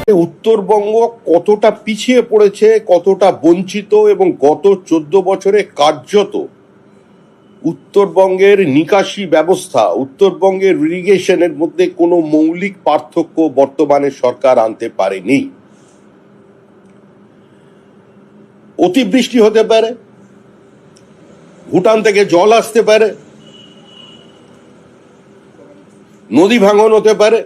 উত্তরবঙ্গ কতটা পিছিয়ে পড়েছে, কতটা বঞ্চিত, এবং গত 14 বছরে কার্যত উত্তরবঙ্গের নিকাশি ব্যবস্থা, উত্তরবঙ্গের ইরিগেশনের মধ্যে কোনো মৌলিক পার্থক্য বর্তমানে সরকার আনতে পারেনি। অতিবৃষ্টি হতে পারে, ভুটান থেকে জল আসতে পারে, নদী ভাঙন হতে পারে,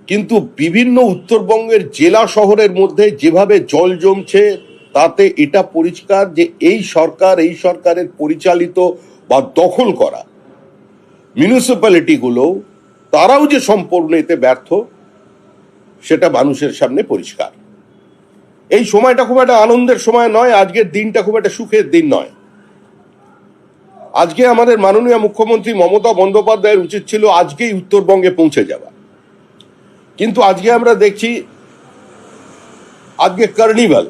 কিন্তু বিভিন্ন উত্তরবঙ্গের জেলা শহরের মধ্যে যেভাবে জল জমছে তাতে এটা পরিষ্কার যে এই সরকারের পরিচালিত বা দখল করা মিউনিসিপ্যালিটিগুলো তারাও যে সম্পূর্ণ এতে ব্যর্থ সেটা মানুষের সামনে পরিষ্কার। এই সময়টা খুব একটা আনন্দের সময় নয়, আজকের দিনটা খুব একটা সুখের দিন নয়। আজকে আমাদের মাননীয় মুখ্যমন্ত্রী মমতা বন্দ্যোপাধ্যায়ের উচিত ছিল আজকেই উত্তরবঙ্গে পৌঁছে যাওয়া, কিন্তু আজকে আমরা দেখছি আজকে কার্নিভাল,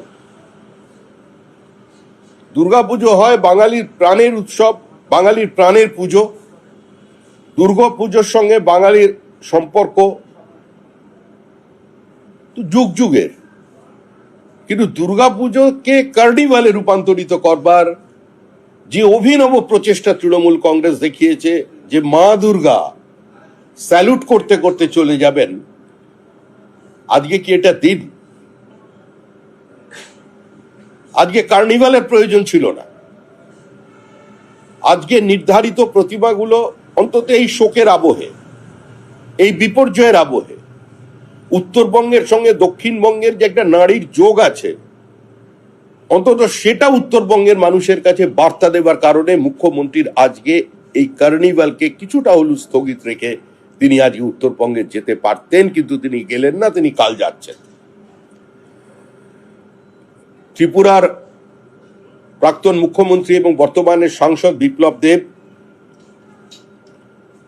দুর্গাপুজো হয়, বাঙালির প্রাণের উৎসব, বাঙালির প্রাণের পুজো। দুর্গাপুজোর সঙ্গে বাঙালির সম্পর্ক যুগ যুগের, কিন্তু দুর্গাপুজোকে কার্নিভালে রূপান্তরিত করবার যে অভিনব প্রচেষ্টা তৃণমূল কংগ্রেস দেখিয়েছে, যে মা দুর্গা স্যালুট করতে করতে চলে যাবেন, আজকে কি এটা দিন? আজকে কার্নিভালের প্রয়োজন ছিল না। আজকে নির্ধারিত প্রতিমাগুলো অন্তত এই শোকের আবহে, এই বিপর্যয়ের আবহে উত্তরবঙ্গের সঙ্গে দক্ষিণবঙ্গের যে একটা নারীর যোগ আছে, অন্তত সেটা উত্তরবঙ্গের মানুষের কাছে বার্তা দেবার কারণে মুখ্যমন্ত্রীর আজকে এই কার্নিভালকে কিছুটা হলেও স্থগিত রেখে তিনি আজকে উত্তরবঙ্গে যেতে পারতেন, কিন্তু তিনি গেলেন না, তিনি কাল যাচ্ছেন। ত্রিপুরার প্রাক্তন মুখ্যমন্ত্রী এবং বর্তমানে সাংসদ বিপ্লব দেব,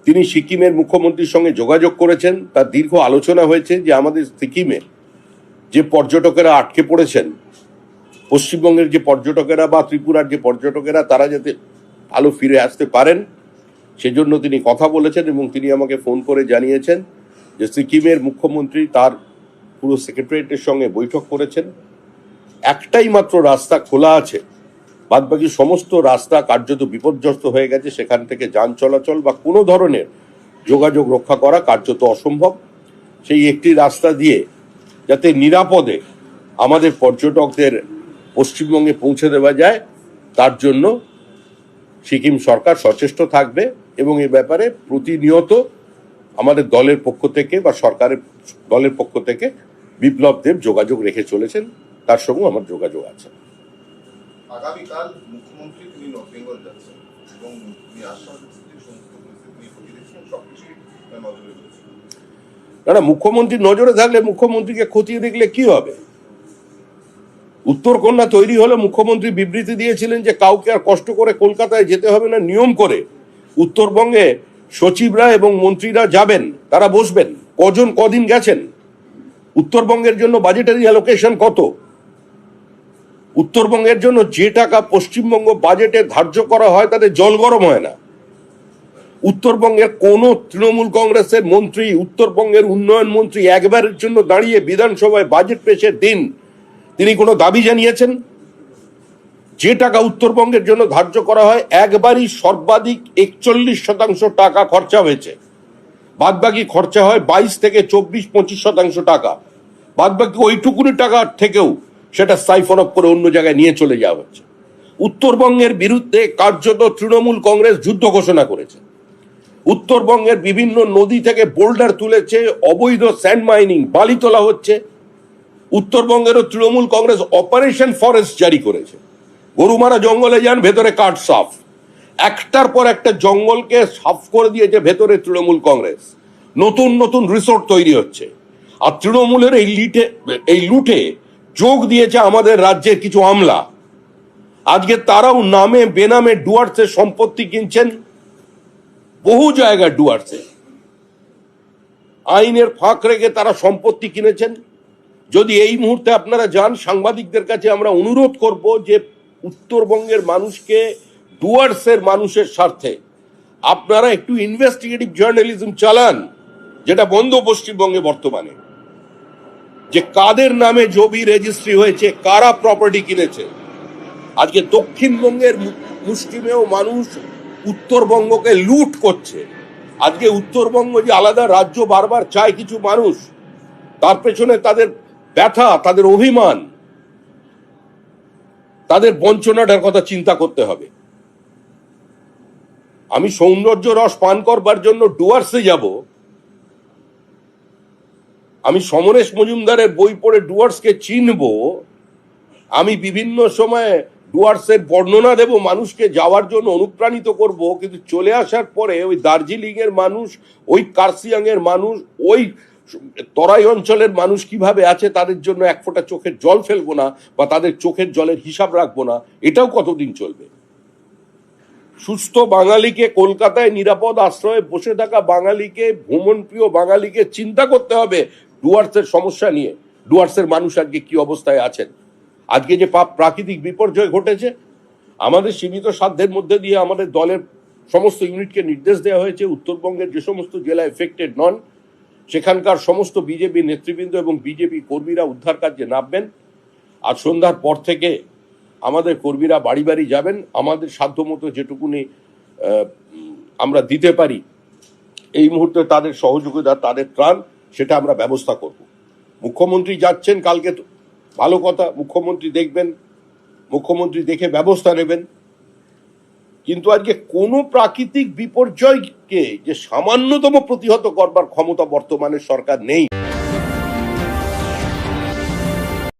তিনি সিকিমের মুখ্যমন্ত্রীর সঙ্গে যোগাযোগ করেছেন। তার দীর্ঘ আলোচনা হয়েছে যে আমাদের সিকিমে যে পর্যটকেরা আটকে পড়েছেন, পশ্চিমবঙ্গের যে পর্যটকেরা বা ত্রিপুরার যে পর্যটকেরা, তারা যাতে ভালো ফিরে আসতে পারেন সেজন্য তিনি কথা বলেছেন। এবং তিনি আমাকে ফোন করে জানিয়েছেন যে সিকিমের মুখ্যমন্ত্রী তার পুরো সেক্রেটারিয়েটের সঙ্গে বৈঠক করেছেন। একটাই মাত্র রাস্তা খোলা আছে, বাদবাকি সমস্ত রাস্তা কার্যত বিপর্যস্ত হয়ে গেছে। সেখান থেকে যান চলাচল বা কোনো ধরনের যোগাযোগ রক্ষা করা কার্যত অসম্ভব। সেই একটি রাস্তা দিয়ে যাতে নিরাপদে আমাদের পর্যটকদের পশ্চিমবঙ্গে পৌঁছে দেওয়া যায়, তার জন্য সিকিম সরকার সচেষ্ট থাকবে এবং এ ব্যাপারে প্রতিনিয়ত আমাদের দলের পক্ষ থেকে বা সরকারের দলের পক্ষ থেকে বিপ্লব দেব যোগাযোগ রেখে চলেছেন। তার সঙ্গে আমার যোগাযোগ আছে। আগামীকাল মুখ্যমন্ত্রী তিনি নর্থ বেঙ্গল যাচ্ছেন এবং তিনি আশ্বাস দিচ্ছেন সমস্ত পরিস্থিতি নিয়ে খতিয়ে দেখছেন, সবকিছুই নজরে রয়েছে। না, মুখ্যমন্ত্রী নজরে থাকলে মুখ্যমন্ত্রীকে খতিয়ে দেখলে কি হবে? উত্তরকন্যা তৈরি হলে মুখ্যমন্ত্রী বিবৃতি দিয়েছিলেন যে কাউকে আর কষ্ট করে কলকাতায় যেতে হবে না, নিয়ম করে উত্তরবঙ্গে সচিবরা এবং মন্ত্রীরা যাবেন, তারা বসবেন। কদিন গেছেন? উত্তরবঙ্গের জন্য বাজেটারি অ্যালোকেশন কত? উত্তরবঙ্গের জন্য যে টাকা পশ্চিমবঙ্গ বাজেটে ধার্য করা হয় তাতে জল গরম হয় না। উত্তরবঙ্গের কোন তৃণমূল কংগ্রেসের মন্ত্রী, উত্তরবঙ্গের উন্নয়ন মন্ত্রী একবারের জন্য দাঁড়িয়ে বিধানসভায় বাজেট পেশের দিন তিনি কোনো দাবি জানিয়েছেন? যে টাকা উত্তরবঙ্গের জন্য ধার্য করা হয় একবারই সর্বাধিক 41% টাকা খরচা হয়েছে, বাদবাকি খরচা হয় 22 থেকে 24-25% টাকা। বাদবাকি ওইটুকুনি টাকা থেকেও সেটা সাইফন অফ করে অন্য জায়গায় নিয়ে চলে যাওয়া হচ্ছে। উত্তরবঙ্গের বিরুদ্ধে কার্যত তৃণমূল কংগ্রেস যুদ্ধ ঘোষণা করেছে। উত্তরবঙ্গের বিভিন্ন নদী থেকে বোল্ডার তুলেছে, অবৈধ স্যান্ড মাইনিং, বালি তোলা হচ্ছে। উত্তরবঙ্গেরও তৃণমূল কংগ্রেস অপারেশন ফরেস্ট জারি করেছে। গরুমারা জঙ্গলে যান, ভেতরে কাঠ সাফ, একটার পর একটা জঙ্গলকে সাফ করে দিয়েছে ভেতরে তৃণমূল কংগ্রেস। নতুন নতুন রিসোর্ট তৈরি হচ্ছে। আর তৃণমূলের এই লুটে যোগ দিয়েছে আমাদের রাজ্যের কিছু আমলা। আজকে তারাও নামে বেনামে ডুয়ার্সের সম্পত্তি কিনছেন, বহু জায়গায় ডুয়ার্সে আইনের ফাঁক রেখে তারা সম্পত্তি কিনেছেন। যদি এই মুহূর্তে আপনারা যান, সাংবাদিকদের কাছে আমরা অনুরোধ করব যে উত্তরবঙ্গের মানুষকে, ডুয়ার্সের মানুষের স্বার্থে আপনারা একটু ইনভেস্টিগেটিভ জার্নালিজম চালান, যেটা বন্ধ পশ্চিমবঙ্গে বর্তমানে। যে কাদের নামে জমি রেজিস্ট্রি হয়েছে, কারা প্রপার্টি কিনেছে। আজকে দক্ষিণবঙ্গের মুষ্টিমেয় মানুষ উত্তরবঙ্গকে লুট করছে। আজকে উত্তরবঙ্গ যে আলাদা রাজ্য বারবার চায় কিছু মানুষ, তার পেছনে তাদের ব্যথা, তাদের অভিমান, তাদের বঞ্চনাটার কথা চিন্তা করতে হবে। আমি সৌন্দর্য রস পান করবার জন্য ডুয়ার্সে যাব, আমি সমরেশ মজুমদারের বই পড়ে ডুয়ার্সকে চিনব, আমি বিভিন্ন সময়ে ডুয়ার্সের বর্ণনা দেব, মানুষকে যাওয়ার জন্য অনুপ্রাণিত করব, কিন্তু চলে আসার পরে ওই দার্জিলিং এর মানুষ, ওই কার্সিয়াং এর মানুষ, ওই তরাই অঞ্চলের মানুষ কিভাবে আছে তাদের জন্য এক ফোঁটা চোখের জল ফেলবো না, বা তাদের চোখের জলের হিসাব রাখবো না, এটাও কতদিন চলবে? সুস্থ বাঙালিকে, কলকাতায় নিরাপদ আশ্রয়ে বসে থাকা বাঙালিকে, ভ্রমণপ্রিয় বাঙালিকে চিন্তা করতে হবে ডুয়ার্সের সমস্যা নিয়ে। ডুয়ার্সের মানুষ আজকে কি অবস্থায় আছেন। আজকে যে প্রাকৃতিক বিপর্যয় ঘটেছে, আমাদের সীমিত সাধ্যের মধ্যে দিয়ে আমাদের দলের সমস্ত ইউনিটকে নির্দেশ দেওয়া হয়েছে উত্তরবঙ্গের যে সমস্ত জেলা এফেক্টেড নন, সেখানকার সমস্ত বিজেপি নেতৃবৃন্দ এবং বিজেপি কর্মীরা উদ্ধার কার্যে নামবেন। আজ সন্ধ্যার পর থেকে আমাদের কর্মীরা বাড়ি বাড়ি যাবেন। আমাদের সাধ্যমতো যেটুকুনি আমরা দিতে পারি এই মুহূর্তে তাদের সহযোগিতা, তাদের ত্রাণ, সেটা আমরা ব্যবস্থা করব। মুখ্যমন্ত্রী যাচ্ছেন কালকে, ভালো কথা, মুখ্যমন্ত্রী দেখবেন, মুখ্যমন্ত্রী দেখে ব্যবস্থা নেবেন। কিন্তু আজকে কোনো প্রাকৃতিক বিপর্যয়কে যে সামান্যতম প্রতিহত করবার ক্ষমতা বর্তমানে সরকার নেই।